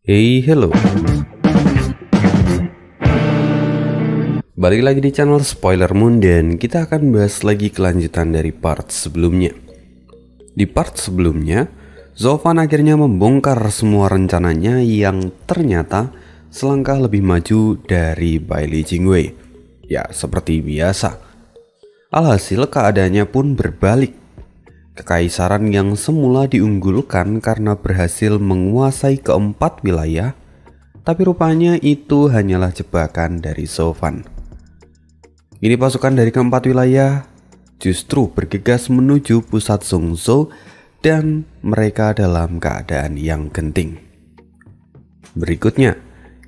Hey, hello. Balik lagi di channel Spoiler Moon dan kita akan bahas lagi kelanjutan dari part sebelumnya. Di part sebelumnya, Zovan akhirnya membongkar semua rencananya yang ternyata selangkah lebih maju dari Bailey Jingwei. Ya, seperti biasa. Alhasil keadaannya pun berbalik. Kekaisaran yang semula diunggulkan karena berhasil menguasai keempat wilayah, tapi rupanya itu hanyalah jebakan dari Zovan. Kini pasukan dari keempat wilayah justru bergegas menuju pusat Zhongzhou dan mereka dalam keadaan yang genting. Berikutnya,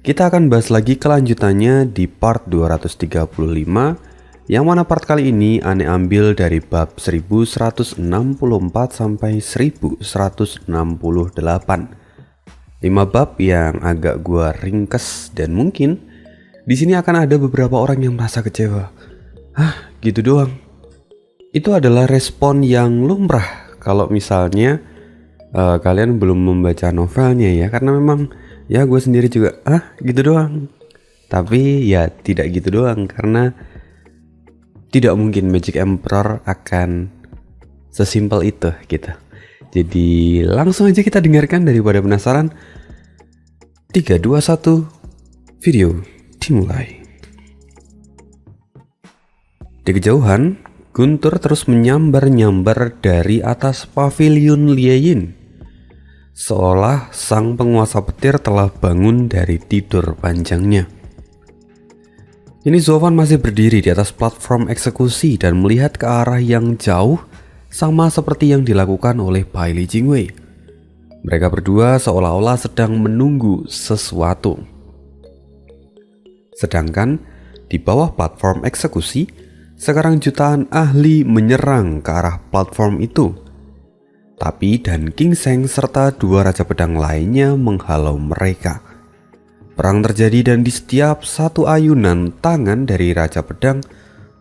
kita akan bahas lagi kelanjutannya di part 235, yang mana part kali ini Ane ambil dari bab 1164 sampai 1168. 5 bab yang agak gua ringkes dan mungkin di sini akan ada beberapa orang yang merasa kecewa. Hah, gitu doang. Itu adalah respon yang lumrah kalau misalnya kalian belum membaca novelnya ya, karena memang ya gue sendiri juga gitu doang. Tapi ya tidak gitu doang, karena tidak mungkin Magic Emperor akan sesimpel itu gitu. Jadi langsung aja kita dengarkan daripada penasaran. 3, 2, 1, video dimulai. Di kejauhan, Guntur terus menyambar-nyambar dari atas pavilion Lieyin, seolah sang penguasa petir telah bangun dari tidur panjangnya. Ini Zovan masih berdiri di atas platform eksekusi dan melihat ke arah yang jauh, sama seperti yang dilakukan oleh Bailey Jingwei. Mereka berdua seolah-olah sedang menunggu sesuatu. Sedangkan di bawah platform eksekusi, sekarang jutaan ahli menyerang ke arah platform itu. Tapi Dan King Seng serta 2 raja pedang lainnya menghalau mereka. Perang terjadi dan di setiap satu ayunan tangan dari Raja Pedang,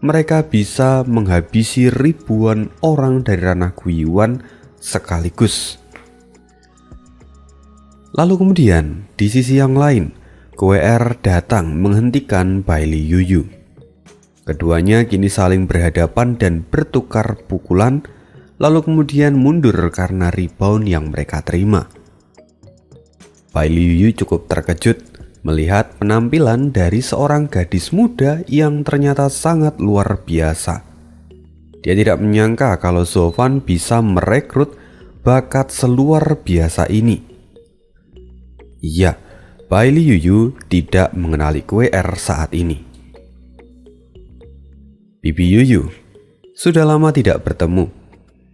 mereka bisa menghabisi ribuan orang dari ranah Guiyuan sekaligus. Lalu kemudian, di sisi yang lain, KWR datang menghentikan Bailey Yuyu. Keduanya kini saling berhadapan dan bertukar pukulan, lalu kemudian mundur karena rebound yang mereka terima. Bailey Yuyu cukup terkejut melihat penampilan dari seorang gadis muda yang ternyata sangat luar biasa. Dia tidak menyangka kalau Zovan bisa merekrut bakat seluar biasa ini. Iya, Bailey Yuyu tidak mengenali KWR saat ini. Bibi Yuyu, sudah lama tidak bertemu.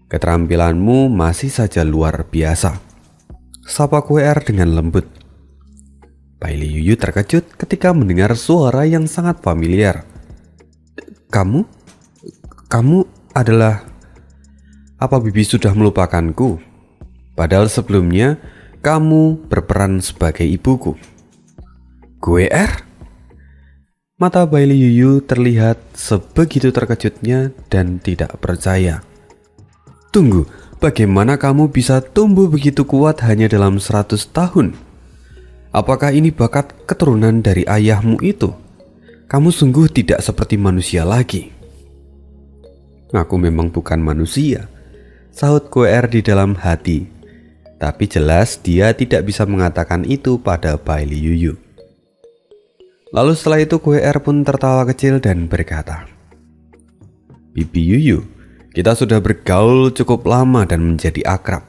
Keterampilanmu masih saja luar biasa, sapa KWR dengan lembut. Bailey Yuyu terkejut ketika mendengar suara yang sangat familiar. Kamu adalah... Apa Bibi sudah melupakanku? Padahal sebelumnya kamu berperan sebagai ibuku. KWR? Mata Bailey Yuyu terlihat sebegitu terkejutnya dan tidak percaya. Tunggu, bagaimana kamu bisa tumbuh begitu kuat hanya dalam 100 tahun? Apakah ini bakat keturunan dari ayahmu itu? Kamu sungguh tidak seperti manusia lagi. Aku memang bukan manusia, sahut KWR di dalam hati. Tapi jelas dia tidak bisa mengatakan itu pada Bailey Yuyu. Lalu setelah itu KWR pun tertawa kecil dan berkata, Bibi Yuyu, kita sudah bergaul cukup lama dan menjadi akrab.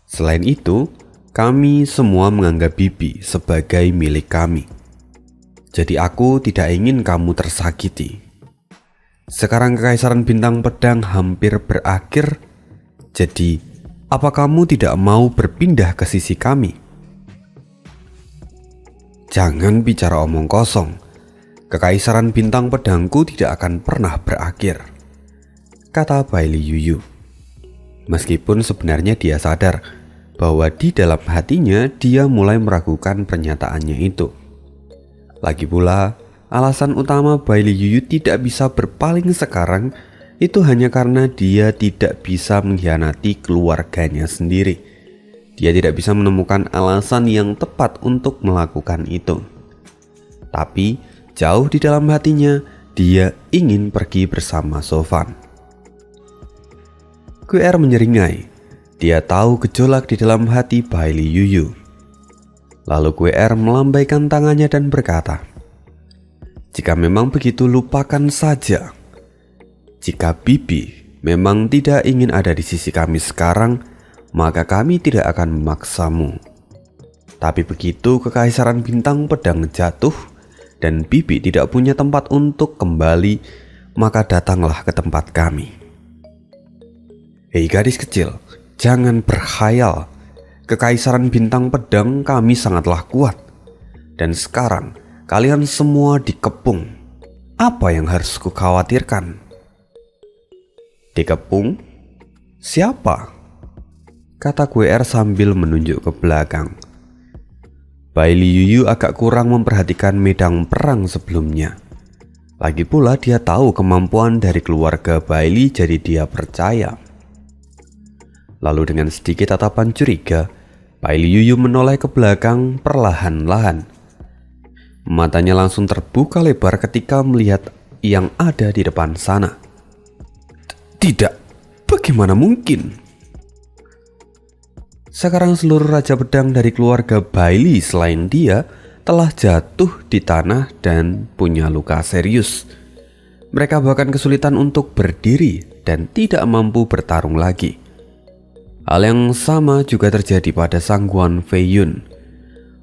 Selain itu, kami semua menganggap Bibi sebagai milik kami. Jadi aku tidak ingin kamu tersakiti. Sekarang Kekaisaran Bintang Pedang hampir berakhir. Jadi, apa kamu tidak mau berpindah ke sisi kami? Jangan bicara omong kosong. Kekaisaran Bintang Pedangku tidak akan pernah berakhir, kata Bailey Yuyu. Meskipun sebenarnya dia sadar bahwa di dalam hatinya dia mulai meragukan pernyataannya itu. Lagi pula, alasan utama Bailey Yuyu tidak bisa berpaling sekarang itu hanya karena dia tidak bisa mengkhianati keluarganya sendiri. Dia tidak bisa menemukan alasan yang tepat untuk melakukan itu. Tapi jauh di dalam hatinya, dia ingin pergi bersama Sofan. QR menyeringai. Dia tahu gejolak di dalam hati Bailey Yuyu. Lalu QR melambaikan tangannya dan berkata, "Jika memang begitu, lupakan saja. Jika Bibi memang tidak ingin ada di sisi kami sekarang, maka kami tidak akan memaksamu. Tapi begitu kekaisaran bintang pedang jatuh dan Bibi tidak punya tempat untuk kembali, maka datanglah ke tempat kami." Hei gadis kecil, jangan berkhayal. Kekaisaran bintang pedang kami sangatlah kuat. Dan sekarang kalian semua dikepung. Apa yang harus kukhawatirkan? Dikepung? Siapa? Kata QR sambil menunjuk ke belakang. Bailey Yuyu agak kurang memperhatikan medan perang sebelumnya. Lagi pula dia tahu kemampuan dari keluarga Bailey, jadi dia percaya. Lalu dengan sedikit tatapan curiga, Bailey Yuyu menoleh ke belakang perlahan-lahan. Matanya langsung terbuka lebar ketika melihat yang ada di depan sana. Tidak, bagaimana mungkin? Sekarang seluruh Raja Pedang dari keluarga Bailey selain dia telah jatuh di tanah dan punya luka serius. Mereka bahkan kesulitan untuk berdiri dan tidak mampu bertarung lagi. Hal yang sama juga terjadi pada Sangguan Fei Yun.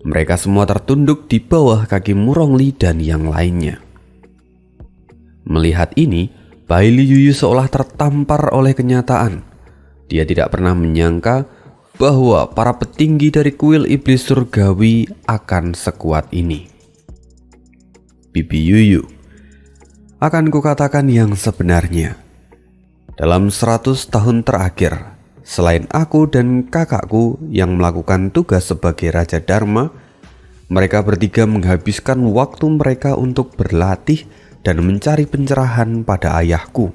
Mereka semua tertunduk di bawah kaki Murong Li dan yang lainnya. Melihat ini, Bailey Yuyu seolah tertampar oleh kenyataan. Dia tidak pernah menyangka bahwa para petinggi dari kuil iblis surgawi akan sekuat ini. Bibi Yuyu, akan kukatakan yang sebenarnya. Dalam 100 tahun terakhir, selain aku dan kakakku yang melakukan tugas sebagai Raja Dharma, mereka bertiga menghabiskan waktu mereka untuk berlatih dan mencari pencerahan pada ayahku.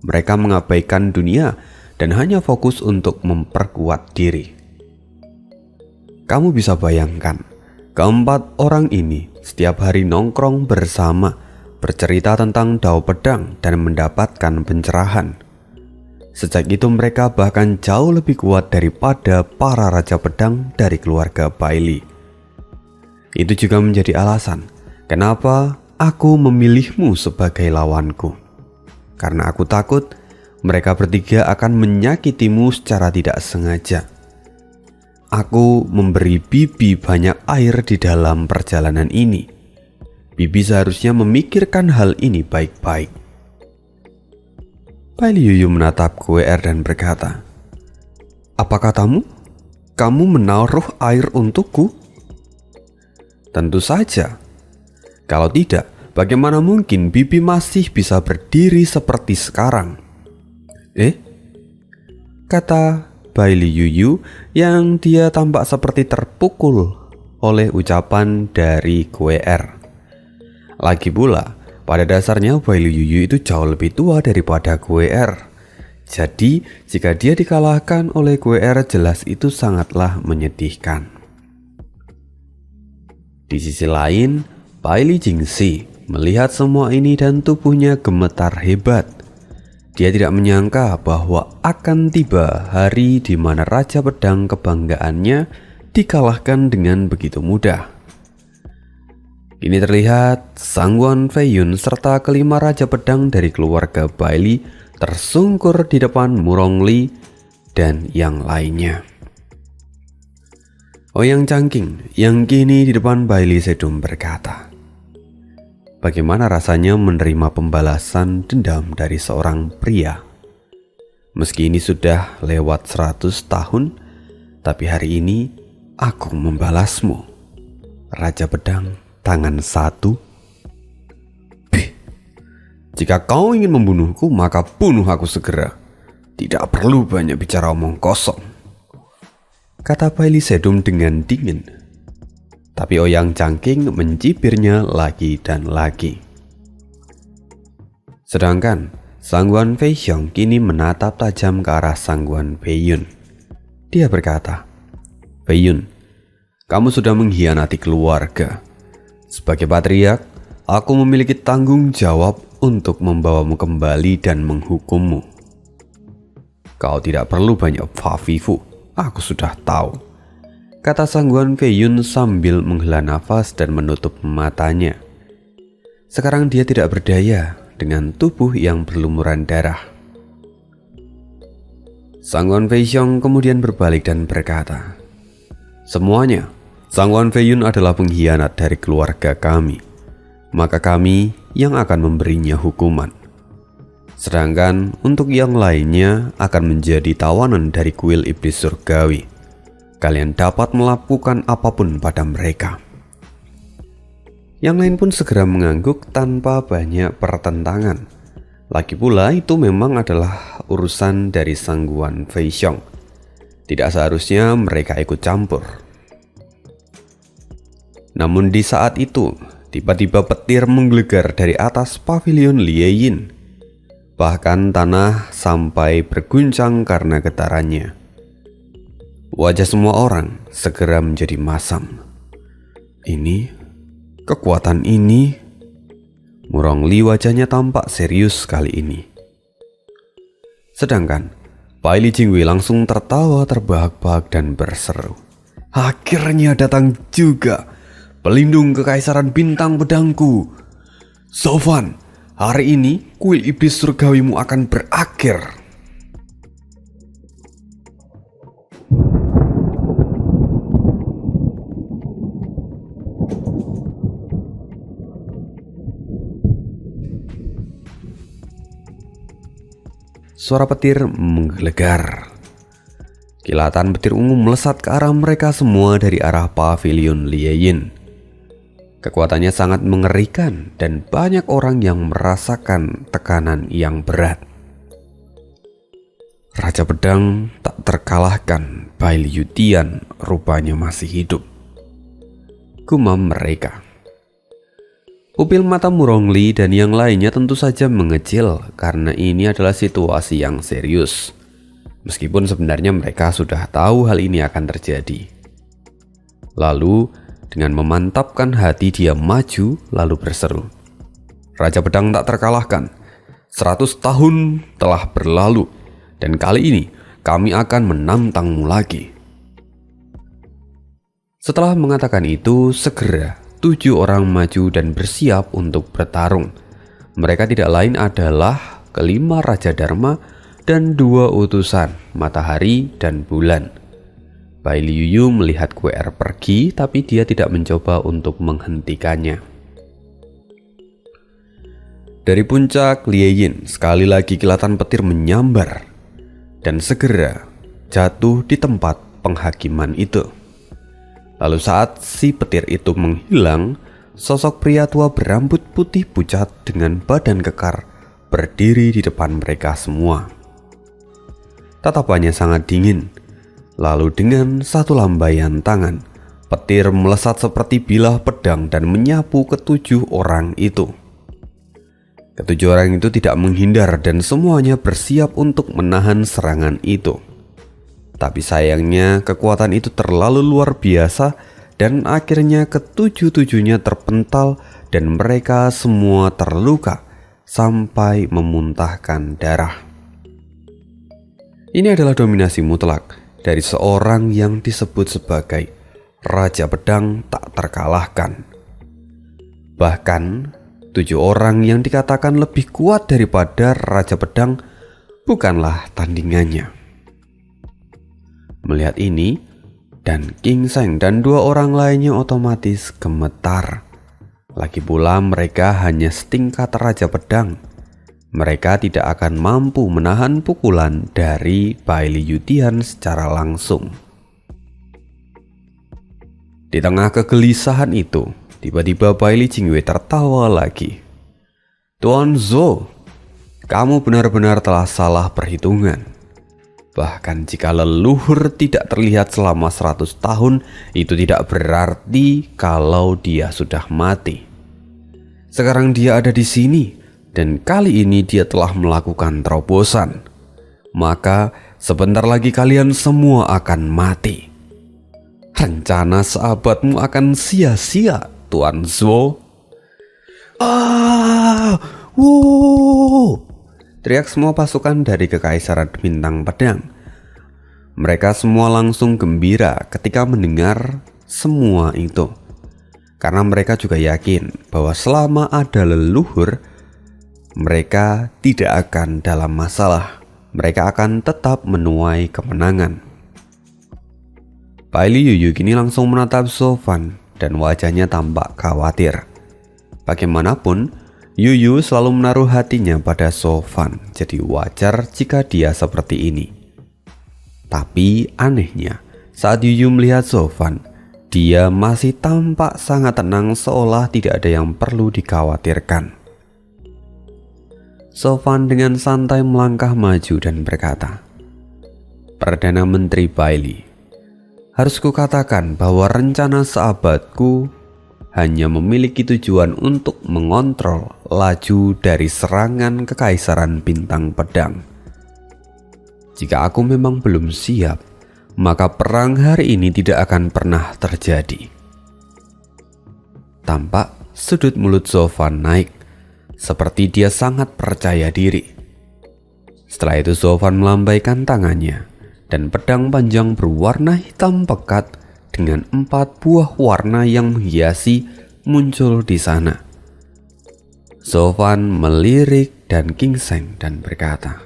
Mereka mengabaikan dunia dan hanya fokus untuk memperkuat diri. Kamu bisa bayangkan, keempat orang ini setiap hari nongkrong bersama, bercerita tentang Dao Pedang dan mendapatkan pencerahan. Sejak itu mereka bahkan jauh lebih kuat daripada para Raja Pedang dari keluarga Bailey. Itu juga menjadi alasan kenapa aku memilihmu sebagai lawanku. Karena aku takut mereka bertiga akan menyakitimu secara tidak sengaja. Aku memberi Bibi banyak air di dalam perjalanan ini. Bibi seharusnya memikirkan hal ini baik-baik. Bailey Yuyu menatap QR dan berkata, "Apa katamu? Kamu menaruh air untukku?" Tentu saja. Kalau tidak, bagaimana mungkin Bibi masih bisa berdiri seperti sekarang? Kata Bailey Yuyu yang dia tampak seperti terpukul oleh ucapan dari QR. Lagi pula, pada dasarnya Bailey Yuyu itu jauh lebih tua daripada QR. Jadi jika dia dikalahkan oleh QR, jelas itu sangatlah menyedihkan. Di sisi lain, Bailey Jingxi melihat semua ini dan tubuhnya gemetar hebat. Dia tidak menyangka bahwa akan tiba hari di mana Raja Pedang kebanggaannya dikalahkan dengan begitu mudah. Ini terlihat Sangguan Fei Yun serta kelima Raja Pedang dari keluarga Bailey tersungkur di depan Murong Li dan yang lainnya. Ouyang Changqing yang kini di depan Bailey Sedum berkata, "Bagaimana rasanya menerima pembalasan dendam dari seorang pria? Meski ini sudah lewat 100 tahun, tapi hari ini aku membalasmu, Raja Pedang tangan satu. Jika kau ingin membunuhku, maka bunuh aku segera. Tidak perlu banyak bicara omong kosong," kata Bailey Sedum dengan dingin. Tapi Ouyang Changqing mencibirnya lagi dan lagi. Sedangkan Sangguan Fei Xiong kini menatap tajam ke arah Sangguan Fei Yun. Dia berkata, Fei Yun, kamu sudah mengkhianati keluarga. Sebagai patriark, aku memiliki tanggung jawab untuk membawamu kembali dan menghukummu. Kau tidak perlu banyak fafifu, aku sudah tahu, kata sangguan Fei Yun sambil menghela nafas dan menutup matanya. Sekarang dia tidak berdaya dengan tubuh yang berlumuran darah. Sangguan Fei Xiong kemudian berbalik dan berkata, semuanya, Sangguan Fei Yun adalah pengkhianat dari keluarga kami, maka kami yang akan memberinya hukuman. Sedangkan untuk yang lainnya akan menjadi tawanan dari kuil iblis surgawi. Kalian dapat melakukan apapun pada mereka. Yang lain pun segera mengangguk tanpa banyak pertentangan. Lagi pula itu memang adalah urusan dari Sangguan Fei Xiong. Tidak seharusnya mereka ikut campur. Namun di saat itu, tiba-tiba petir menggelegar dari atas pavilion Lie Yin. Bahkan tanah sampai berguncang karena getarannya. Wajah semua orang segera menjadi masam. Ini, kekuatan ini. Murong Li wajahnya tampak serius kali ini. Sedangkan Bai Li Jingwei langsung tertawa terbahak-bahak dan berseru, akhirnya datang juga pelindung kekaisaran bintang pedangku. Sofan, hari ini kuil iblis surgawimu akan berakhir. Suara petir menggelegar. Kilatan petir ungu melesat ke arah mereka semua dari arah pavilion Lie Yin. Kekuatannya sangat mengerikan dan banyak orang yang merasakan tekanan yang berat. Raja Pedang tak terkalahkan, Bai Liu Tian rupanya masih hidup, gumam mereka. Pupil mata Murong Li dan yang lainnya tentu saja mengecil karena ini adalah situasi yang serius. Meskipun sebenarnya mereka sudah tahu hal ini akan terjadi. Lalu dengan memantapkan hati dia maju lalu berseru, Raja Pedang tak terkalahkan. 100 tahun telah berlalu dan kali ini kami akan menantangmu lagi. Setelah mengatakan itu, segera 7 orang maju dan bersiap untuk bertarung. Mereka tidak lain adalah kelima Raja Dharma dan 2 utusan, Matahari dan Bulan. Bai Liu Yu melihat QR pergi, tapi dia tidak mencoba untuk menghentikannya. Dari puncak Lie Yin, sekali lagi kilatan petir menyambar dan segera jatuh di tempat penghakiman itu. Lalu saat si petir itu menghilang, sosok pria tua berambut putih pucat dengan badan kekar berdiri di depan mereka semua. Tatapannya sangat dingin. Lalu dengan satu lambaian tangan, petir melesat seperti bilah pedang dan menyapu ke-7 orang itu. Ke-7 orang itu tidak menghindar dan semuanya bersiap untuk menahan serangan itu. Tapi sayangnya kekuatan itu terlalu luar biasa dan akhirnya ke-7-7-nya terpental dan mereka semua terluka sampai memuntahkan darah. Ini adalah dominasi mutlak dari seorang yang disebut sebagai Raja Pedang tak terkalahkan. Bahkan 7 orang yang dikatakan lebih kuat daripada Raja Pedang bukanlah tandingannya. Melihat ini, dan King Seng dan 2 orang lainnya otomatis gemetar. Lagi pula mereka hanya setingkat Raja Pedang. Mereka tidak akan mampu menahan pukulan dari Bai Liu Tian secara langsung. Di tengah kegelisahan itu, tiba-tiba Bai Li Jingwei tertawa lagi. Tuan Zhou, kamu benar-benar telah salah perhitungan. Bahkan jika leluhur tidak terlihat selama 100 tahun, itu tidak berarti kalau dia sudah mati. Sekarang dia ada di sini, dan kali ini dia telah melakukan terobosan. Maka sebentar lagi kalian semua akan mati. Rencana sahabatmu akan sia-sia, Tuan Zhou. Ah, wow! Teriak semua pasukan dari Kekaisaran Bintang Pedang. Mereka semua langsung gembira ketika mendengar semua itu. Karena mereka juga yakin bahwa selama ada leluhur, mereka tidak akan dalam masalah. Mereka akan tetap menuai kemenangan. Bailey Yuyu kini langsung menatap Zhou Fan dan wajahnya tampak khawatir. Bagaimanapun, Yuyu selalu menaruh hatinya pada Zhou Fan, jadi wajar jika dia seperti ini. Tapi anehnya, saat Yuyu melihat Zhou Fan, dia masih tampak sangat tenang seolah tidak ada yang perlu dikhawatirkan. Zhou Fan dengan santai melangkah maju dan berkata, "Perdana Menteri Bailey, harus kukatakan bahwa rencana sahabatku hanya memiliki tujuan untuk mengontrol laju dari serangan Kekaisaran Bintang Pedang. Jika aku memang belum siap, maka perang hari ini tidak akan pernah terjadi." Tampak sudut mulut Zhou Fan naik, seperti dia sangat percaya diri. Setelah itu Zhou Fan melambaikan tangannya, dan pedang panjang berwarna hitam pekat dengan 4 buah warna yang menghiasi muncul di sana. Zhou Fan melirik dan gingseng dan berkata,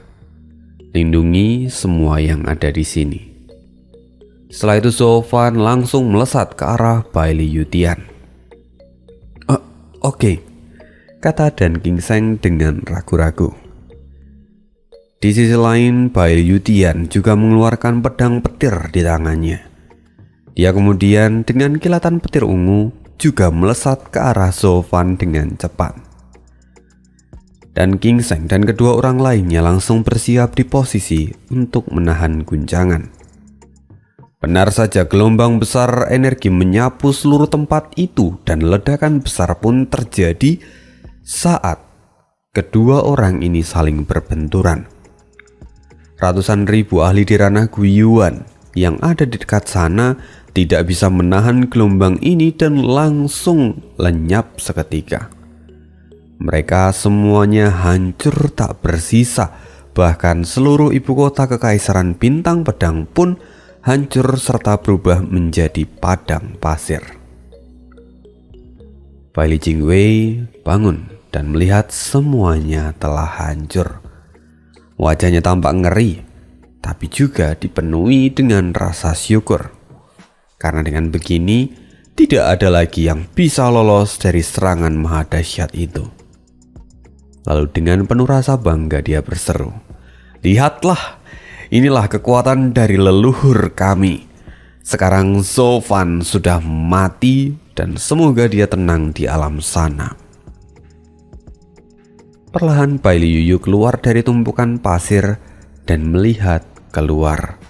"Lindungi semua yang ada di sini." Setelah itu Zhou Fan langsung melesat ke arah Bailey Yutian. Oke," kata Dan Gingseng dengan ragu-ragu. Di sisi lain, Bailey Yutian juga mengeluarkan pedang petir di tangannya. Dia kemudian dengan kilatan petir ungu juga melesat ke arah Zhou Fan dengan cepat. Dan Gingseng dan kedua orang lainnya langsung bersiap di posisi untuk menahan guncangan. Benar saja, gelombang besar energi menyapu seluruh tempat itu dan ledakan besar pun terjadi saat kedua orang ini saling berbenturan. Ratusan ribu ahli di ranah Guiyuan yang ada di dekat sana tidak bisa menahan gelombang ini dan langsung lenyap seketika. Mereka semuanya hancur tak bersisa, bahkan seluruh ibu kota Kekaisaran Bintang Pedang pun hancur serta berubah menjadi padang pasir. Bailey Jingwei bangun dan melihat semuanya telah hancur. Wajahnya tampak ngeri, tapi juga dipenuhi dengan rasa syukur. Karena dengan begini, tidak ada lagi yang bisa lolos dari serangan maha dahsyat itu. Lalu dengan penuh rasa bangga dia berseru, "Lihatlah, inilah kekuatan dari leluhur kami. Sekarang Zhou Fan sudah mati dan semoga dia tenang di alam sana." Perlahan Bailey Yuyu keluar dari tumpukan pasir dan melihat keluar.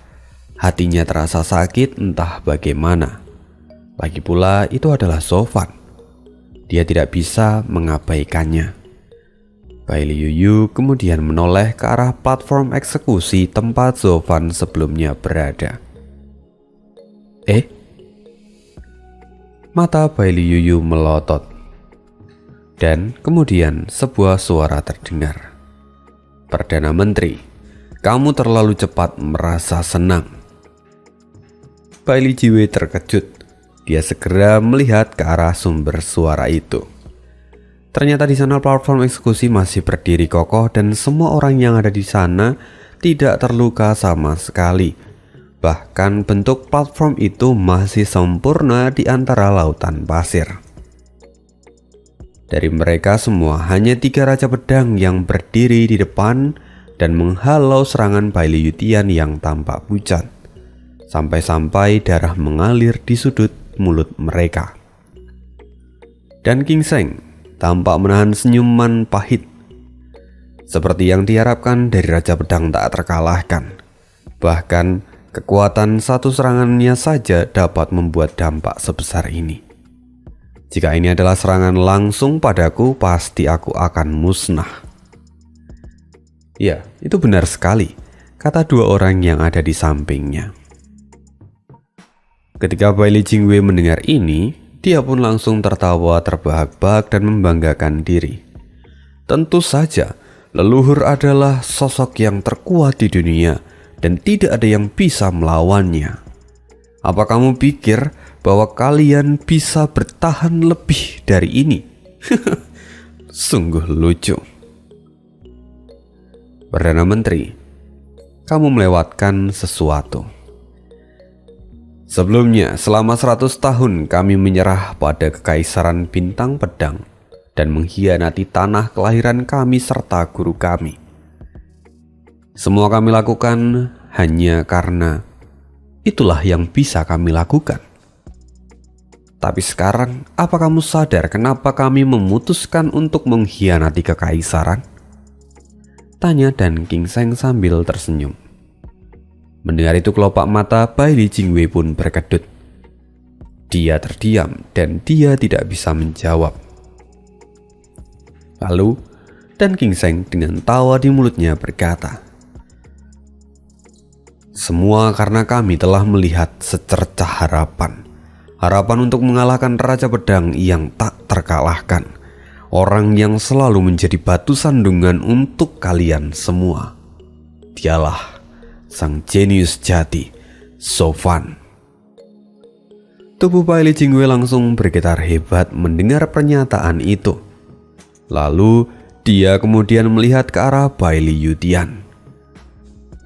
Hatinya terasa sakit entah bagaimana. Lagi pula itu adalah Zhou Fan. Dia tidak bisa mengabaikannya. Bailey Yuyu kemudian menoleh ke arah platform eksekusi tempat Zhou Fan sebelumnya berada. Mata Bailey Yuyu melotot. Dan kemudian sebuah suara terdengar. "Perdana Menteri, kamu terlalu cepat merasa senang." Bailey Jiwei terkejut. Dia segera melihat ke arah sumber suara itu. Ternyata di sana platform eksekusi masih berdiri kokoh dan semua orang yang ada di sana tidak terluka sama sekali. Bahkan bentuk platform itu masih sempurna di antara lautan pasir. Dari mereka semua hanya 3 raja pedang yang berdiri di depan dan menghalau serangan Bailey Yutian yang tampak pucat. Sampai-sampai darah mengalir di sudut mulut mereka. Dan Gingseng tampak menahan senyuman pahit. Seperti yang diharapkan dari Raja Pedang tak terkalahkan. Bahkan kekuatan satu serangannya saja dapat membuat dampak sebesar ini. Jika ini adalah serangan langsung padaku, pasti aku akan musnah. Ya, itu benar sekali, kata 2 orang yang ada di sampingnya. Ketika Bai Li Jingwei mendengar ini, dia pun langsung tertawa terbahak-bahak dan membanggakan diri. Tentu saja, leluhur adalah sosok yang terkuat di dunia dan tidak ada yang bisa melawannya. Apa kamu pikir bahwa kalian bisa bertahan lebih dari ini? Sungguh lucu. Perdana Menteri, kamu melewatkan sesuatu. Sebelumnya, selama 100 tahun kami menyerah pada kekaisaran bintang pedang dan mengkhianati tanah kelahiran kami serta guru kami. Semua kami lakukan hanya karena itulah yang bisa kami lakukan. Tapi sekarang, apa kamu sadar kenapa kami memutuskan untuk mengkhianati kekaisaran? Tanya Dan Gingseng sambil tersenyum. Mendengar itu kelopak mata Bai Li Jingwei pun berkedut. Dia terdiam dan dia tidak bisa menjawab. Lalu Dan Gingseng dengan tawa di mulutnya berkata, semua karena kami telah melihat secercah harapan. Harapan untuk mengalahkan Raja Pedang yang tak terkalahkan. Orang yang selalu menjadi batu sandungan untuk kalian semua. Dialah sang jenius jati, So Fan. Tubuh Bai Li Jingwei langsung bergetar hebat mendengar pernyataan itu. Lalu dia kemudian melihat ke arah Bai Li Yutian.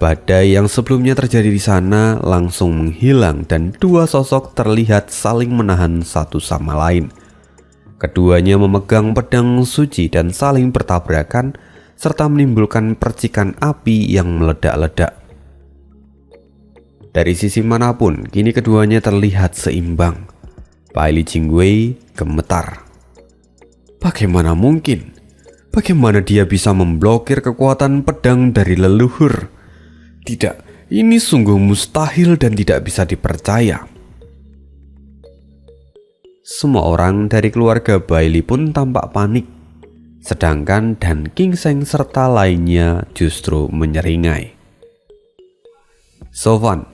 Badai yang sebelumnya terjadi di sana langsung menghilang dan dua sosok terlihat saling menahan satu sama lain. Keduanya memegang pedang suci dan saling bertabrakan serta menimbulkan percikan api yang meledak-ledak. Dari sisi manapun, kini keduanya terlihat seimbang. Bai Li Jingwei gemetar. Bagaimana mungkin? Bagaimana dia bisa memblokir kekuatan pedang dari leluhur? Tidak, ini sungguh mustahil dan tidak bisa dipercaya. Semua orang dari keluarga Bai Li pun tampak panik. Sedangkan Dan Gingseng serta lainnya justru menyeringai. So Fan,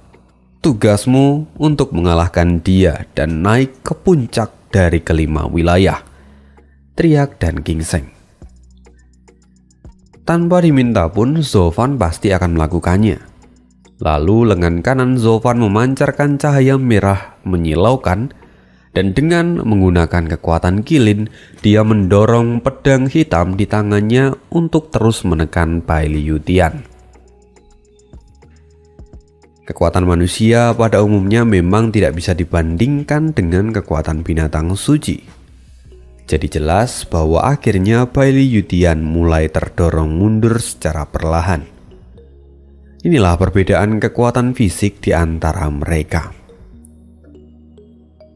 tugasmu untuk mengalahkan dia dan naik ke puncak dari kelima wilayah, teriak Dan Gingseng. Tanpa diminta pun So Fan pasti akan melakukannya. Lalu lengan kanan So Fan memancarkan cahaya merah menyilaukan dan dengan menggunakan kekuatan kilin dia mendorong pedang hitam di tangannya untuk terus menekan Bai Li Yutian. Kekuatan manusia pada umumnya memang tidak bisa dibandingkan dengan kekuatan binatang suci. Jadi jelas bahwa akhirnya Bai Li Yutian mulai terdorong mundur secara perlahan. Inilah perbedaan kekuatan fisik di antara mereka.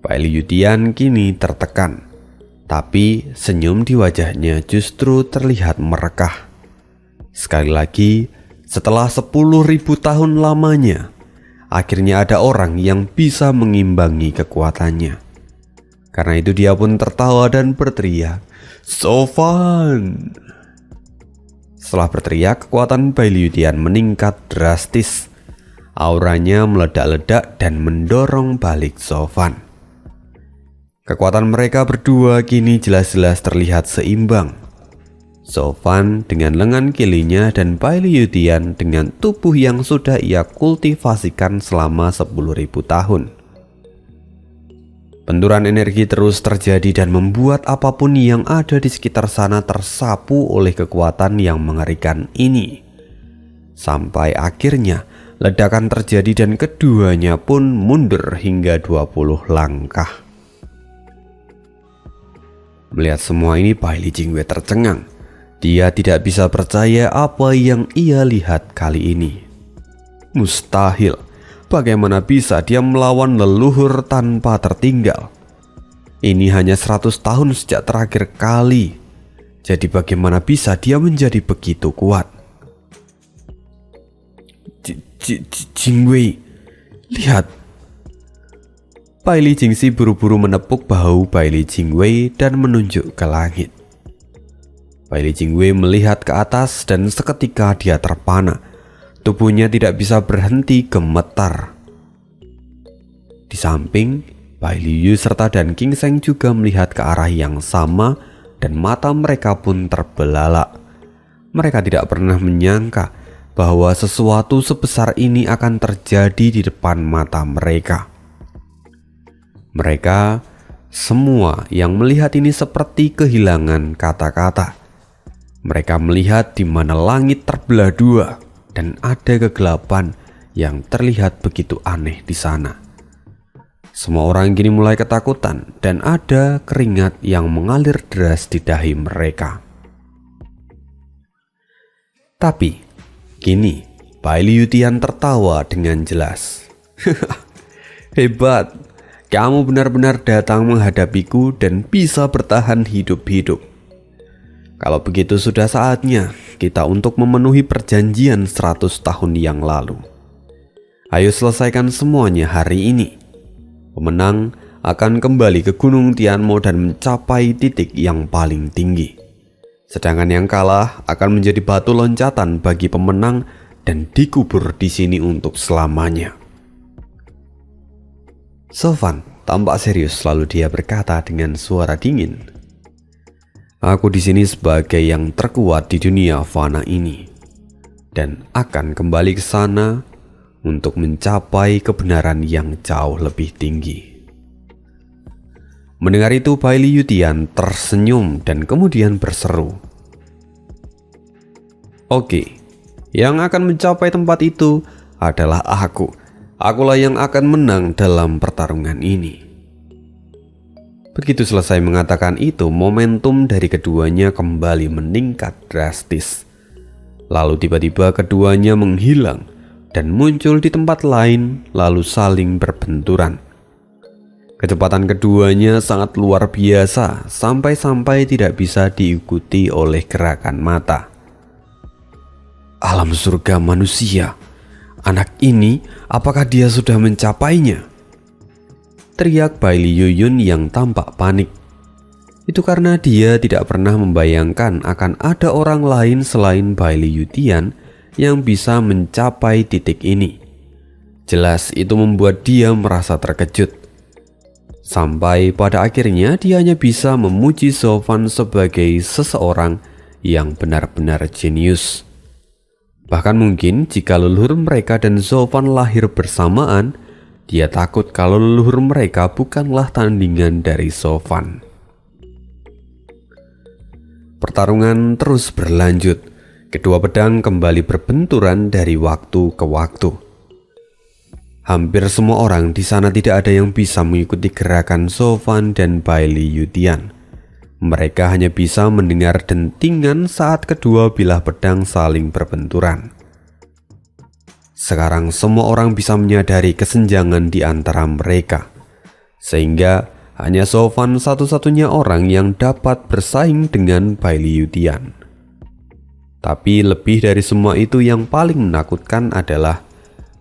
Bai Li Yutian kini tertekan, tapi senyum di wajahnya justru terlihat merekah. Sekali lagi, setelah 10.000 tahun lamanya, akhirnya ada orang yang bisa mengimbangi kekuatannya. Karena itu dia pun tertawa dan berteriak, So Fan! Setelah berteriak, kekuatan Bai Li Yutian meningkat drastis. Auranya meledak-ledak dan mendorong balik So Fan. Kekuatan mereka berdua kini jelas-jelas terlihat seimbang. So Fan dengan lengan kirinya dan Bai Li Yutian dengan tubuh yang sudah ia kultivasikan selama 10.000 tahun. Benturan energi terus terjadi dan membuat apapun yang ada di sekitar sana tersapu oleh kekuatan yang mengerikan ini. Sampai akhirnya ledakan terjadi dan keduanya pun mundur hingga 20 langkah. Melihat semua ini, Bai Li Jingwei tercengang. Dia tidak bisa percaya apa yang ia lihat kali ini. Mustahil. Bagaimana bisa dia melawan leluhur tanpa tertinggal? Ini hanya 100 tahun sejak terakhir kali. Jadi bagaimana bisa dia menjadi begitu kuat? Jingwei, lihat. Bai Li Jingxi buru-buru menepuk bahu Bai Li Jingwei dan menunjuk ke langit. Bai Li Jingwei melihat ke atas dan seketika dia terpana. Tubuhnya tidak bisa berhenti gemetar. Di samping, Bai Liu serta Dan King Seng juga melihat ke arah yang sama dan mata mereka pun terbelalak. Mereka tidak pernah menyangka bahwa sesuatu sebesar ini akan terjadi di depan mata mereka. Mereka semua yang melihat ini seperti kehilangan kata-kata. Mereka melihat di mana langit terbelah dua dan ada kegelapan yang terlihat begitu aneh di sana. Semua orang kini mulai ketakutan dan ada keringat yang mengalir deras di dahi mereka. Tapi kini Bai Liu Tian tertawa dengan jelas. Hebat, kamu benar-benar datang menghadapiku dan bisa bertahan hidup-hidup. Kalau begitu sudah saatnya kita untuk memenuhi perjanjian 100 tahun yang lalu. Ayo selesaikan semuanya hari ini. Pemenang akan kembali ke Gunung Tianmo dan mencapai titik yang paling tinggi. Sedangkan yang kalah akan menjadi batu loncatan bagi pemenang dan dikubur di sini untuk selamanya. Sofan tampak serius, lalu dia berkata dengan suara dingin. Aku di sini sebagai yang terkuat di dunia fana ini dan akan kembali ke sana untuk mencapai kebenaran yang jauh lebih tinggi. Mendengar itu, Bai Liu Tian tersenyum dan kemudian berseru. Oke, yang akan mencapai tempat itu adalah aku. Akulah yang akan menang dalam pertarungan ini. Begitu selesai mengatakan itu, momentum dari keduanya kembali meningkat drastis. Lalu tiba-tiba keduanya menghilang dan muncul di tempat lain, lalu saling berbenturan. Kecepatan keduanya sangat luar biasa, sampai-sampai tidak bisa diikuti oleh gerakan mata. Alam surga manusia, anak ini apakah dia sudah mencapainya? Teriak Bai Liu Yun yang tampak panik. Itu karena dia tidak pernah membayangkan akan ada orang lain selain Bai Liu Tian yang bisa mencapai titik ini. Jelas itu membuat dia merasa terkejut. Sampai pada akhirnya dia hanya bisa memuji Sofan sebagai seseorang yang benar-benar jenius. Bahkan mungkin jika leluhur mereka dan Sofan lahir bersamaan, dia takut kalau leluhur mereka bukanlah tandingan dari Sofan. Pertarungan terus berlanjut. Kedua pedang kembali berbenturan dari waktu ke waktu. Hampir semua orang di sana tidak ada yang bisa mengikuti gerakan Sofan dan Bai Liu Tian. Mereka hanya bisa mendengar dentingan saat kedua bilah pedang saling berbenturan. Sekarang semua orang bisa menyadari kesenjangan di antara mereka, sehingga hanya Sofan satu-satunya orang yang dapat bersaing dengan Bai Liu Tian. Tapi lebih dari semua itu, yang paling menakutkan adalah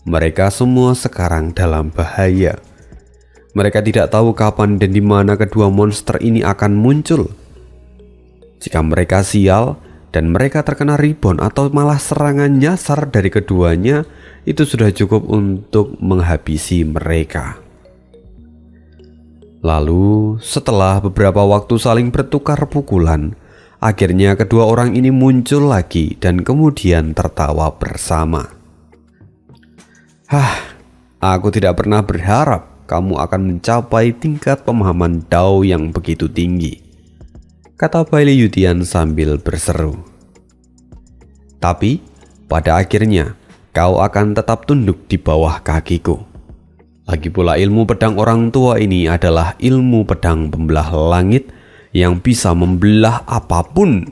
mereka semua sekarang dalam bahaya. Mereka tidak tahu kapan dan di mana kedua monster ini akan muncul. Jika mereka sial dan mereka terkena rebound atau malah serangan nyasar dari keduanya, itu sudah cukup untuk menghabisi mereka. Lalu setelah beberapa waktu saling bertukar pukulan, akhirnya kedua orang ini muncul lagi dan kemudian tertawa bersama. Aku tidak pernah berharap kamu akan mencapai tingkat pemahaman Dao yang begitu tinggi, kata Bai Liu Tian sambil berseru. Tapi pada akhirnya kau akan tetap tunduk di bawah kakiku. Lagi pula ilmu pedang orang tua ini adalah ilmu pedang pembelah langit yang bisa membelah apapun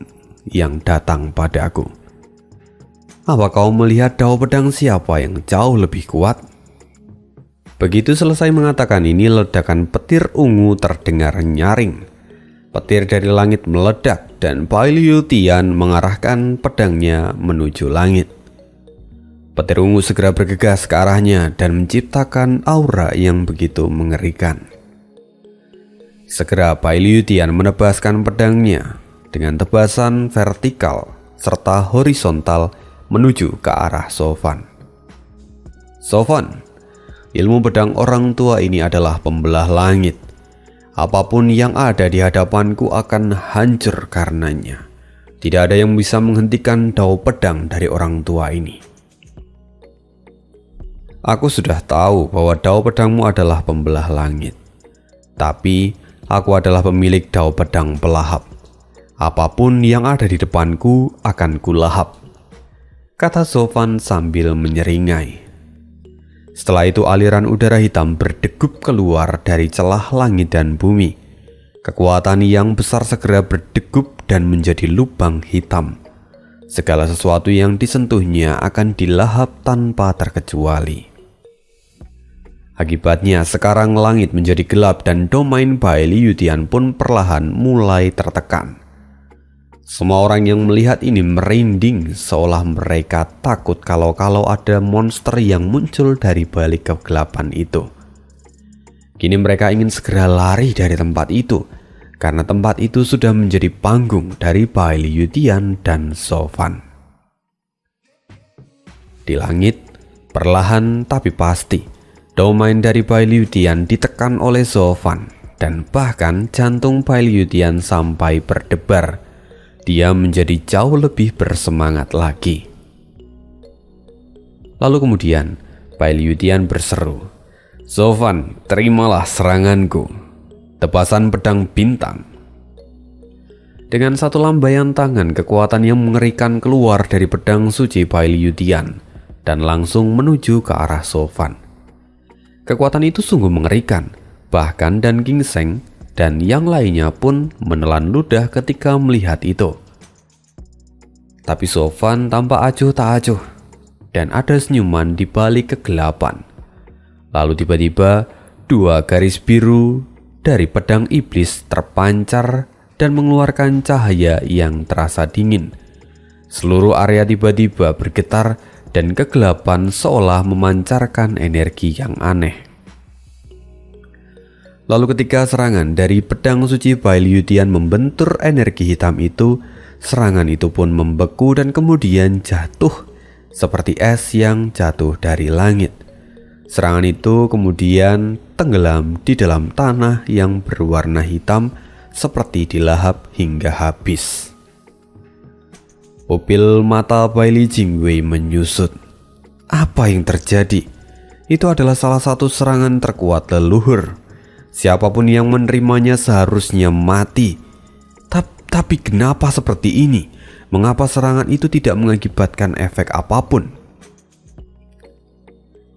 yang datang padaku. Apa kau melihat dao pedang siapa yang jauh lebih kuat? Begitu selesai mengatakan ini, ledakan petir ungu terdengar nyaring. Petir dari langit meledak dan Bai Liu Tian mengarahkan pedangnya menuju langit. Petir ungu segera bergegas ke arahnya dan menciptakan aura yang begitu mengerikan. Segera Bai Liu Tian menebaskan pedangnya dengan tebasan vertikal serta horizontal menuju ke arah Sofan. Sofan, Ilmu pedang orang tua ini adalah pembelah langit. Apapun yang ada di hadapanku akan hancur karenanya. Tidak ada yang bisa menghentikan dao pedang dari orang tua ini. Aku sudah tahu bahwa dao pedangmu adalah pembelah langit. Tapi aku adalah pemilik dao pedang pelahap. Apapun yang ada di depanku akan kulahap, kata Sofan sambil menyeringai. Setelah itu aliran udara hitam berdegup keluar dari celah langit dan bumi. Kekuatan yang besar segera berdegup dan menjadi lubang hitam. Segala sesuatu yang disentuhnya akan dilahap tanpa terkecuali. Akibatnya sekarang langit menjadi gelap dan domain Bai Liutian pun perlahan mulai tertekan. Semua orang yang melihat ini merinding seolah mereka takut kalau ada monster yang muncul dari balik kegelapan itu. Kini mereka ingin segera lari dari tempat itu, karena tempat itu sudah menjadi panggung dari Bai Liutian dan Sofan. Di langit, perlahan tapi pasti, domain dari Bai Liutian ditekan oleh Sofan, dan bahkan jantung Bai Liutian sampai berdebar. Dia menjadi jauh lebih bersemangat lagi. Lalu kemudian Bai Liutian berseru, "Sofan, terimalah seranganku, tebasan pedang bintang." Dengan satu lambaian tangan, kekuatan yang mengerikan keluar dari pedang suci Bai Liutian dan langsung menuju ke arah Sofan. Kekuatan itu sungguh mengerikan, bahkan Dan Gingseng dan yang lainnya pun menelan ludah ketika melihat itu. Tapi Sofan tampak acuh tak acuh, dan ada senyuman di balik kegelapan. Lalu tiba-tiba 2 garis biru dari pedang iblis terpancar dan mengeluarkan cahaya yang terasa dingin. Seluruh area tiba-tiba bergetar dan kegelapan seolah memancarkan energi yang aneh. Lalu ketika serangan dari pedang suci Bai Liutian membentur energi hitam itu, serangan itu pun membeku dan kemudian jatuh seperti es yang jatuh dari langit. Serangan itu kemudian tenggelam di dalam tanah yang berwarna hitam seperti dilahap hingga habis. Pupil mata Bai Li Jingwei menyusut. Apa yang terjadi? Itu adalah salah satu serangan terkuat leluhur. Siapapun yang menerimanya seharusnya mati. Tapi kenapa seperti ini? Mengapa serangan itu tidak mengakibatkan efek apapun?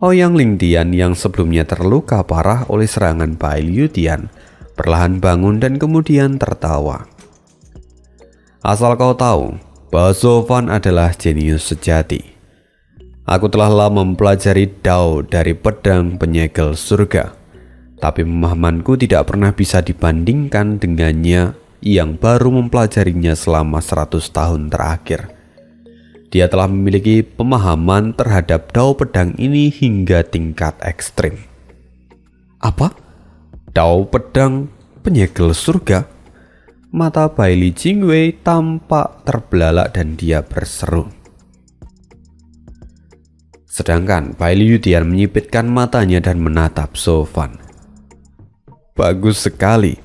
Ouyang Lingtian yang sebelumnya terluka parah oleh serangan Bai Liutian perlahan bangun dan kemudian tertawa. Asal kau tahu bahwa Sofan adalah jenius sejati. Aku telah lama mempelajari Dao dari pedang penyegel surga. Tapi pemahamanku tidak pernah bisa dibandingkan dengannya yang baru mempelajarinya selama 100 tahun terakhir. Dia telah memiliki pemahaman terhadap Dao pedang ini hingga tingkat ekstrim. Apa? Dao pedang penyegel surga? Mata Bai Li Jingwei tampak terbelalak dan dia berseru. Sedangkan Bai Liutian menyipitkan matanya dan menatap Sofan. Bagus sekali.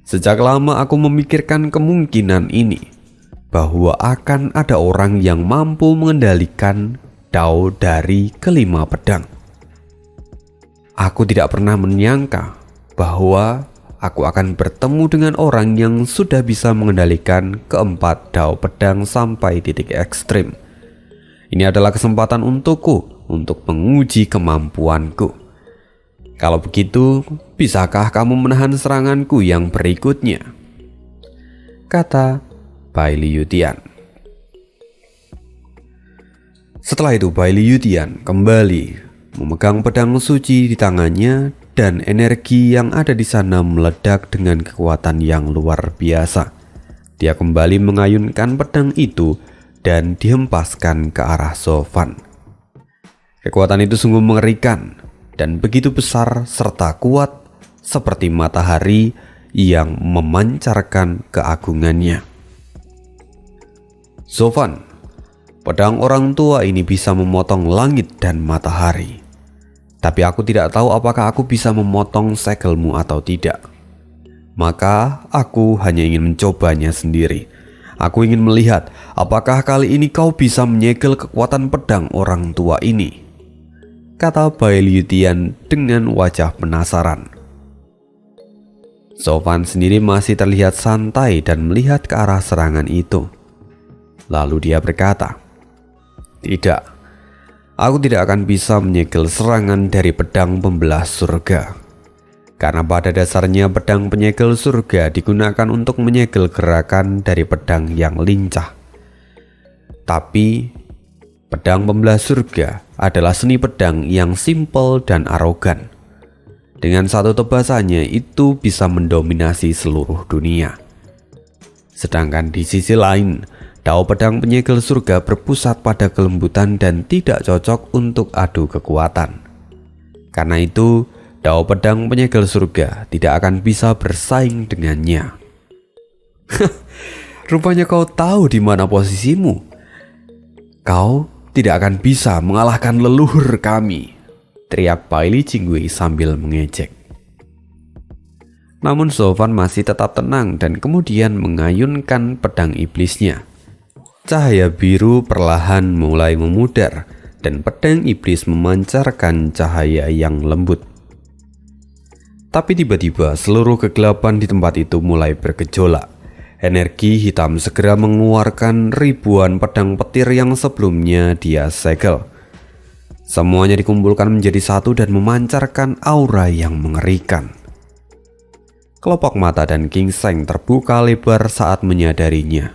Sejak lama aku memikirkan kemungkinan ini, bahwa akan ada orang yang mampu mengendalikan Dao dari kelima pedang. Aku tidak pernah menyangka bahwa aku akan bertemu dengan orang yang sudah bisa mengendalikan keempat Dao pedang sampai titik ekstrim. Ini adalah kesempatan untukku untuk menguji kemampuanku. Kalau begitu, bisakah kamu menahan seranganku yang berikutnya? Kata Bai Liutian. Setelah itu Bai Liutian kembali memegang pedang suci di tangannya dan energi yang ada di sana meledak dengan kekuatan yang luar biasa. Dia kembali mengayunkan pedang itu dan dihempaskan ke arah Sofan. Kekuatan itu sungguh mengerikan dan begitu besar serta kuat seperti matahari yang memancarkan keagungannya. Sofan, pedang orang tua ini bisa memotong langit dan matahari. Tapi aku tidak tahu apakah aku bisa memotong segelmu atau tidak. Maka aku hanya ingin mencobanya sendiri. Aku ingin melihat apakah kali ini kau bisa menyegel kekuatan pedang orang tua ini, kata Bai Liu Tian dengan wajah penasaran. Sofan sendiri masih terlihat santai dan melihat ke arah serangan itu. Lalu dia berkata, "Tidak, aku tidak akan bisa menyegel serangan dari pedang pembelah surga. Karena pada dasarnya pedang penyegel surga digunakan untuk menyegel gerakan dari pedang yang lincah. Tapi pedang pembelah surga adalah seni pedang yang simpel dan arogan. Dengan satu tebasannya itu bisa mendominasi seluruh dunia. Sedangkan di sisi lain, dao pedang penyegel surga berpusat pada kelembutan dan tidak cocok untuk adu kekuatan. Karena itu, dao pedang penyegel surga tidak akan bisa bersaing dengannya." "Rupanya kau tahu di mana posisimu. Kau tidak akan bisa mengalahkan leluhur kami," teriak Bai Li Jingwei sambil mengejek. Namun Sofan masih tetap tenang dan kemudian mengayunkan pedang iblisnya. Cahaya biru perlahan mulai memudar dan pedang iblis memancarkan cahaya yang lembut. Tapi tiba-tiba seluruh kegelapan di tempat itu mulai bergejolak. Energi hitam segera mengeluarkan ribuan pedang petir yang sebelumnya dia segel. Semuanya dikumpulkan menjadi satu dan memancarkan aura yang mengerikan. Kelopak mata dan Gingseng terbuka lebar saat menyadarinya.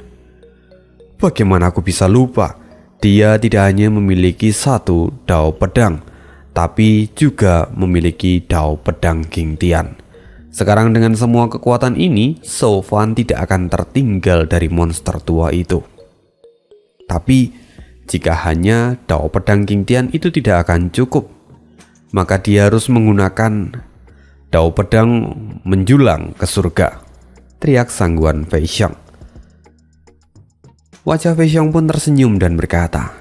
Bagaimana aku bisa lupa? Dia tidak hanya memiliki satu dao pedang, tapi juga memiliki dao pedang Gingtian. Sekarang dengan semua kekuatan ini, Sofan tidak akan tertinggal dari monster tua itu. Tapi jika hanya dao pedang Gingtian itu tidak akan cukup, maka dia harus menggunakan dao pedang menjulang ke surga, teriak sangguan Fei Xiong. Wajah Fei Xiong pun tersenyum dan berkata,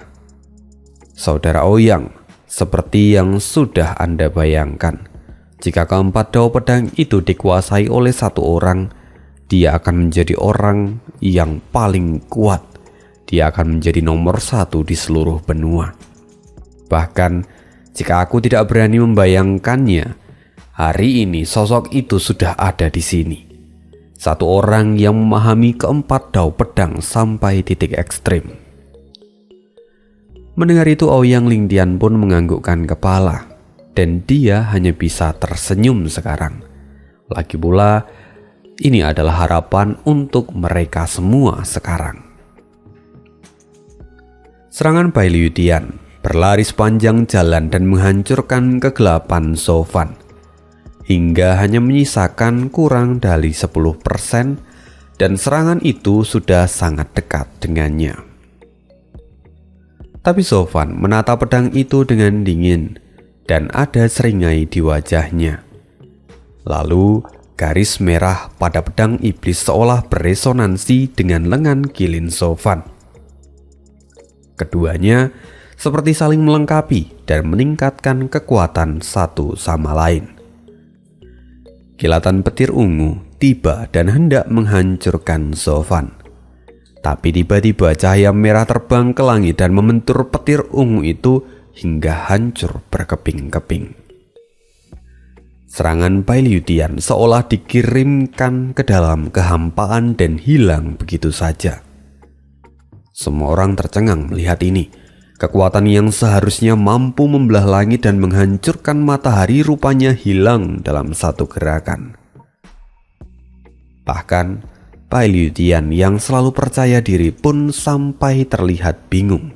"Saudara Ouyang, seperti yang sudah Anda bayangkan, jika keempat dao pedang itu dikuasai oleh satu orang, dia akan menjadi orang yang paling kuat. Dia akan menjadi nomor satu di seluruh benua. Bahkan, jika aku tidak berani membayangkannya, hari ini sosok itu sudah ada di sini. Satu orang yang memahami keempat dao pedang sampai titik ekstrim." Mendengar itu, Ouyang Lingtian pun menganggukkan kepala, dan dia hanya bisa tersenyum sekarang. Lagi pula, ini adalah harapan untuk mereka semua sekarang. Serangan Bai Liu Tian berlari sepanjang jalan dan menghancurkan kegelapan Sofan, hingga hanya menyisakan kurang dari 10%, dan serangan itu sudah sangat dekat dengannya. Tapi Sofan menatap pedang itu dengan dingin dan ada seringai di wajahnya. Lalu garis merah pada pedang iblis seolah beresonansi dengan lengan kilin Sofan. Keduanya seperti saling melengkapi dan meningkatkan kekuatan satu sama lain. Kilatan petir ungu tiba dan hendak menghancurkan Sofan. Tapi tiba-tiba cahaya merah terbang ke langit dan membentur petir ungu itu hingga hancur berkeping-keping. Serangan Bai Liu Tian seolah dikirimkan ke dalam kehampaan dan hilang begitu saja. Semua orang tercengang melihat ini. Kekuatan yang seharusnya mampu membelah langit dan menghancurkan matahari rupanya hilang dalam satu gerakan. Bahkan Bai Liu Tian yang selalu percaya diri pun sampai terlihat bingung.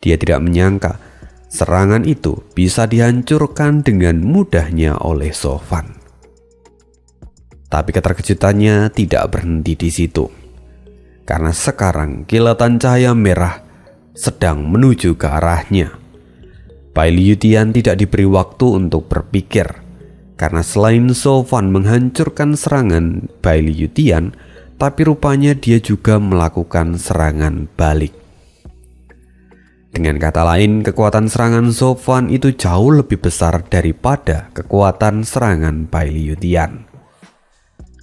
Dia tidak menyangka serangan itu bisa dihancurkan dengan mudahnya oleh Sofan. Tapi keterkejutannya tidak berhenti di situ, karena sekarang kilatan cahaya merah sedang menuju ke arahnya. Bai Liu Tian tidak diberi waktu untuk berpikir, karena selain Sofan menghancurkan serangan Bai Liu Tian, tapi rupanya dia juga melakukan serangan balik. Dengan kata lain, kekuatan serangan Zofan itu jauh lebih besar daripada kekuatan serangan Baili Yuutian.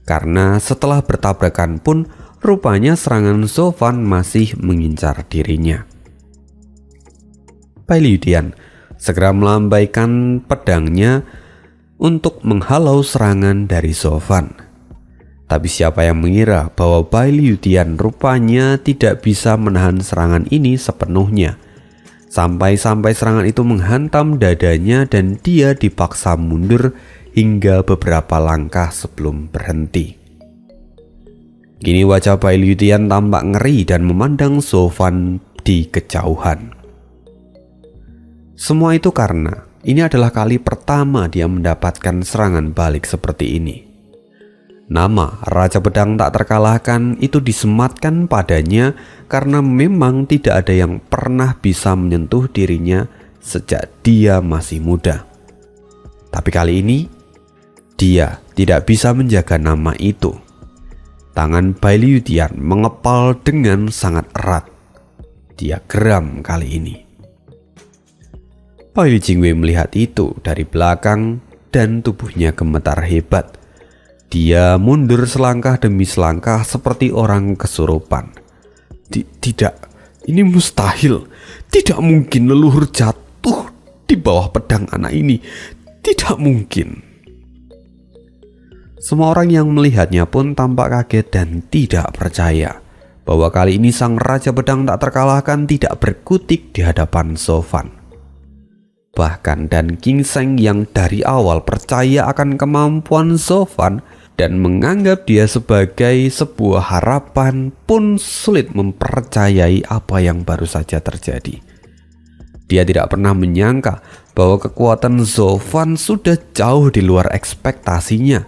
Karena setelah bertabrakan pun, rupanya serangan Zofan masih mengincar dirinya. Baili Yuutian segera melambaikan pedangnya untuk menghalau serangan dari Zofan. Tapi siapa yang mengira bahwa Baili Yuutian rupanya tidak bisa menahan serangan ini sepenuhnya. Sampai-sampai serangan itu menghantam dadanya dan dia dipaksa mundur hingga beberapa langkah sebelum berhenti. Kini wajah Baili Yuutian tampak ngeri dan memandang Zofan di kejauhan. Semua itu karena ini adalah kali pertama dia mendapatkan serangan balik seperti ini. Nama Raja Pedang Tak Terkalahkan itu disematkan padanya karena memang tidak ada yang pernah bisa menyentuh dirinya sejak dia masih muda. Tapi kali ini, dia tidak bisa menjaga nama itu. Tangan Baili Yuutian mengepal dengan sangat erat. Dia geram kali ini. Baili Jingwei melihat itu dari belakang dan tubuhnya gemetar hebat. Dia mundur selangkah demi selangkah seperti orang kesurupan. Tidak, ini mustahil. Tidak mungkin leluhur jatuh di bawah pedang anak ini. Tidak mungkin. Semua orang yang melihatnya pun tampak kaget dan tidak percaya bahwa kali ini sang Raja Pedang Tak Terkalahkan tidak berkutik di hadapan Zofan. Bahkan Dan Gingseng yang dari awal percaya akan kemampuan Zofan dan menganggap dia sebagai sebuah harapan pun sulit mempercayai apa yang baru saja terjadi. Dia tidak pernah menyangka bahwa kekuatan Zofan sudah jauh di luar ekspektasinya.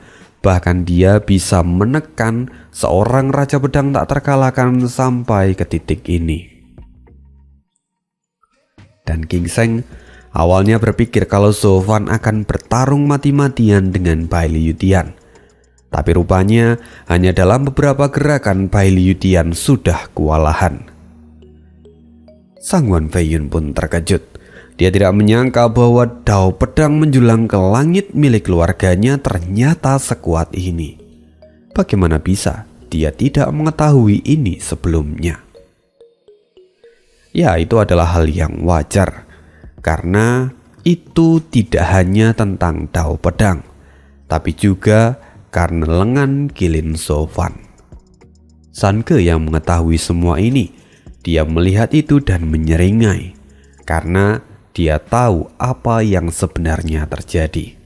Bahkan dia bisa menekan seorang Raja Pedang Tak Terkalahkan sampai ke titik ini. Dan Gingseng awalnya berpikir kalau Zofan akan bertarung mati-matian dengan Baili Yuutian. Tapi rupanya hanya dalam beberapa gerakan Baili Yuutian sudah kewalahan. Sang Wan Feiyun pun terkejut. Dia tidak menyangka bahwa dao pedang menjulang ke langit milik keluarganya ternyata sekuat ini. Bagaimana bisa dia tidak mengetahui ini sebelumnya? Ya, itu adalah hal yang wajar. Karena itu tidak hanya tentang dao pedang, tapi juga karena lengan Kilin Zofan. San Ge yang mengetahui semua ini, dia melihat itu dan menyeringai karena dia tahu apa yang sebenarnya terjadi.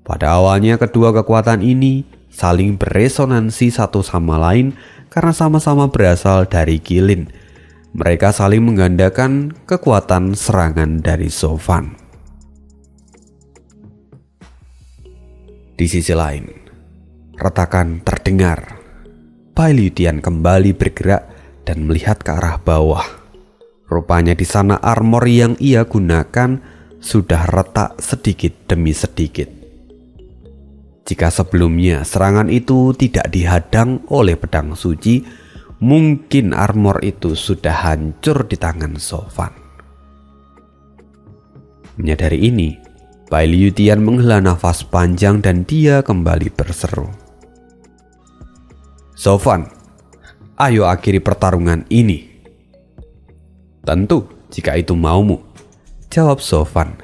Pada awalnya kedua kekuatan ini saling beresonansi satu sama lain karena sama-sama berasal dari Kilin. Mereka saling menggandakan kekuatan serangan dari Zofan. Di sisi lain, retakan terdengar. Baili Yuutian kembali bergerak dan melihat ke arah bawah. Rupanya di sana armor yang ia gunakan sudah retak sedikit demi sedikit. Jika sebelumnya serangan itu tidak dihadang oleh pedang suci, mungkin armor itu sudah hancur di tangan Zofan. Menyadari ini, Baili Yuutian menghela nafas panjang dan dia kembali berseru. Zofan, ayo akhiri pertarungan ini. Tentu, jika itu maumu, jawab Zofan.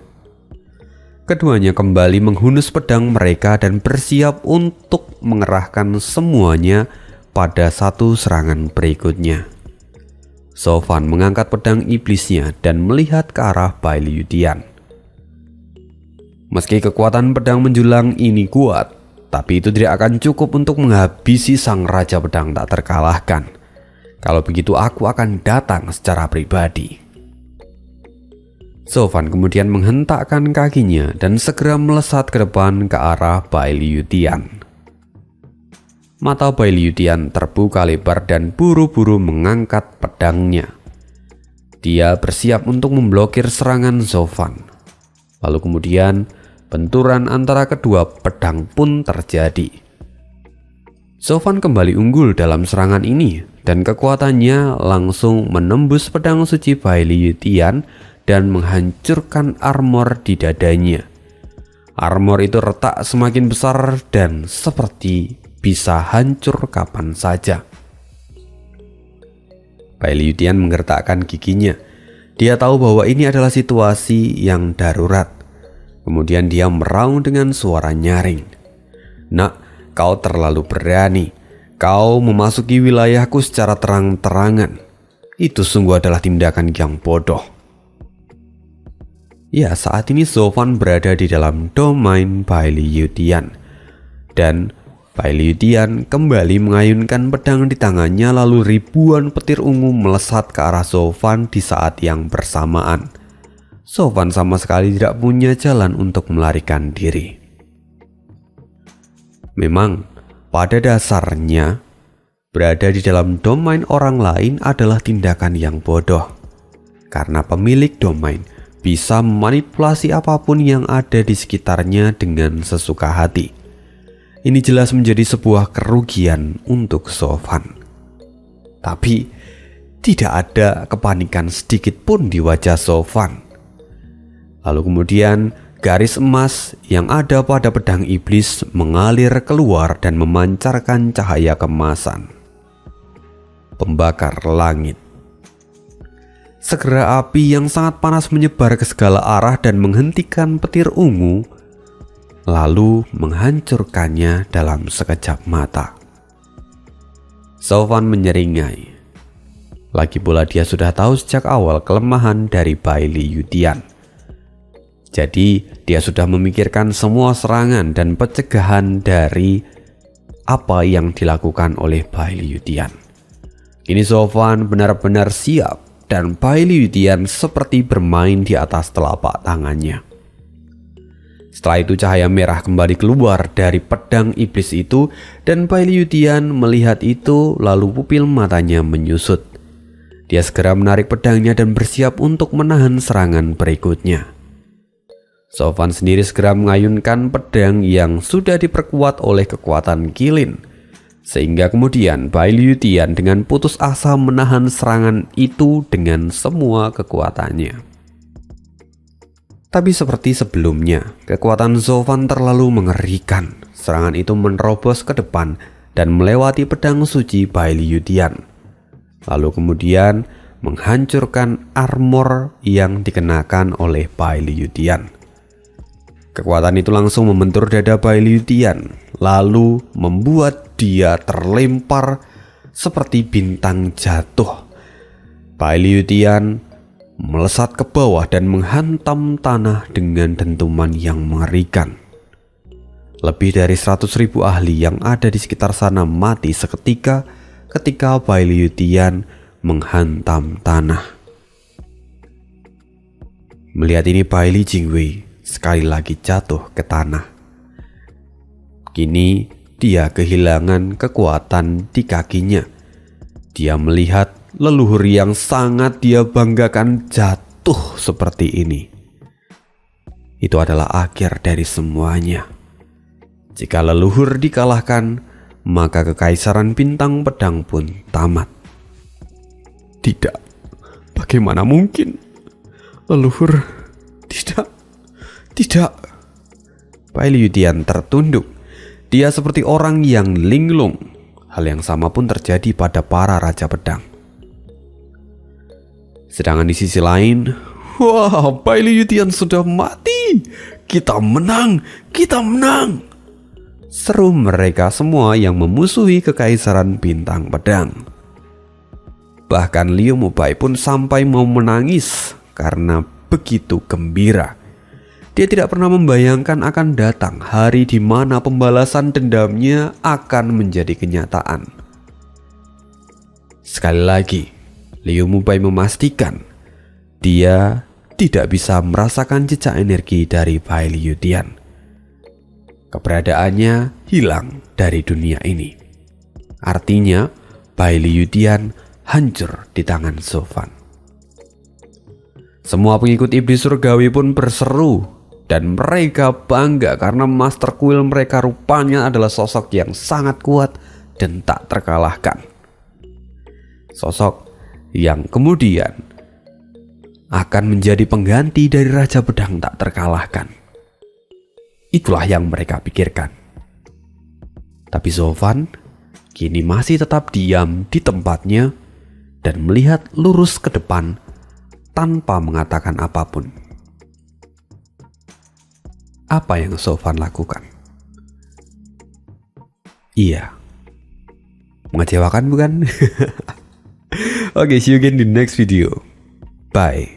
Keduanya kembali menghunus pedang mereka dan bersiap untuk mengerahkan semuanya pada satu serangan berikutnya. Zofan mengangkat pedang iblisnya dan melihat ke arah Baili Yuutian. Meski kekuatan pedang menjulang ini kuat, tapi itu tidak akan cukup untuk menghabisi sang Raja Pedang Tak Terkalahkan. Kalau begitu aku akan datang secara pribadi. Zofan kemudian menghentakkan kakinya dan segera melesat ke depan ke arah Baili Yuutian. Mata Baili Yuutian terbuka lebar dan buru-buru mengangkat pedangnya. Dia bersiap untuk memblokir serangan Zofan. Lalu kemudian benturan antara kedua pedang pun terjadi. Sofan kembali unggul dalam serangan ini dan kekuatannya langsung menembus pedang suci Baili Yutian dan menghancurkan armor di dadanya. Armor itu retak semakin besar dan seperti bisa hancur kapan saja. Baili Yutian menggertakkan giginya. Dia tahu bahwa ini adalah situasi yang darurat. Kemudian dia meraung dengan suara nyaring. "Nak, kau terlalu berani. Kau memasuki wilayahku secara terang-terangan. Itu sungguh adalah tindakan yang bodoh." Ya, saat ini Sofan berada di dalam domain Baili Yutian. Dan Baili Yutian kembali mengayunkan pedang di tangannya, lalu ribuan petir ungu melesat ke arah Sofan di saat yang bersamaan. Sofan sama sekali tidak punya jalan untuk melarikan diri. Memang, pada dasarnya, berada di dalam domain orang lain adalah tindakan yang bodoh. Karena pemilik domain bisa memanipulasi apapun yang ada di sekitarnya dengan sesuka hati. Ini jelas menjadi sebuah kerugian untuk Sofan. Tapi, tidak ada kepanikan sedikit pun di wajah Sofan. Lalu kemudian garis emas yang ada pada pedang iblis mengalir keluar dan memancarkan cahaya kemasan, pembakar langit. Segera api yang sangat panas menyebar ke segala arah dan menghentikan petir ungu, lalu menghancurkannya dalam sekejap mata. Sofan menyeringai. Lagi pula dia sudah tahu sejak awal kelemahan dari Baili Yutian. Jadi dia sudah memikirkan semua serangan dan pencegahan dari apa yang dilakukan oleh Baili Yutian. Kini Sofan benar-benar siap dan Baili Yutian seperti bermain di atas telapak tangannya. Setelah itu cahaya merah kembali keluar dari pedang iblis itu dan Baili Yutian melihat itu, lalu pupil matanya menyusut. Dia segera menarik pedangnya dan bersiap untuk menahan serangan berikutnya. Sofan sendiri segera mengayunkan pedang yang sudah diperkuat oleh kekuatan kilin, sehingga kemudian Baili Yutian dengan putus asa menahan serangan itu dengan semua kekuatannya. Tapi seperti sebelumnya, kekuatan Sofan terlalu mengerikan. Serangan itu menerobos ke depan dan melewati pedang suci Baili Yutian, lalu kemudian menghancurkan armor yang dikenakan oleh Baili Yutian. Kekuatan itu langsung membentur dada Baili Yutian, lalu membuat dia terlempar seperti bintang jatuh. Baili Yutian melesat ke bawah dan menghantam tanah dengan dentuman yang mengerikan. Lebih dari 100.000 ahli yang ada di sekitar sana mati seketika ketika Baili Yutian menghantam tanah. Melihat ini, Baili Jingwei sekali lagi jatuh ke tanah. Kini dia kehilangan kekuatan di kakinya. Dia melihat leluhur yang sangat dia banggakan jatuh seperti ini. Itu adalah akhir dari semuanya. Jika leluhur dikalahkan, maka kekaisaran bintang pedang pun tamat. Tidak, bagaimana mungkin? Leluhur, tidak. Baili Yutian tertunduk. Dia seperti orang yang linglung. Hal yang sama pun terjadi pada para raja pedang. Sedangkan di sisi lain, wah, Baili Yutian sudah mati. Kita menang, kita menang, seru mereka semua yang memusuhi kekaisaran bintang pedang. Bahkan Liu Mubai pun sampai mau menangis karena begitu gembira. Dia tidak pernah membayangkan akan datang hari di mana pembalasan dendamnya akan menjadi kenyataan. Sekali lagi, Liu Mubai memastikan dia tidak bisa merasakan jejak energi dari Baili Yutian. Keberadaannya hilang dari dunia ini. Artinya, Baili Yutian hancur di tangan Sofan. Semua pengikut iblis surgawi pun berseru. Dan mereka bangga karena Master Kuil mereka rupanya adalah sosok yang sangat kuat dan tak terkalahkan. Sosok yang kemudian akan menjadi pengganti dari Raja Pedang tak terkalahkan. Itulah yang mereka pikirkan. Tapi Zovan kini masih tetap diam di tempatnya dan melihat lurus ke depan tanpa mengatakan apapun. Apa yang Zovan lakukan? Iya, mengecewakan bukan? Oke, see you again di next video. Bye.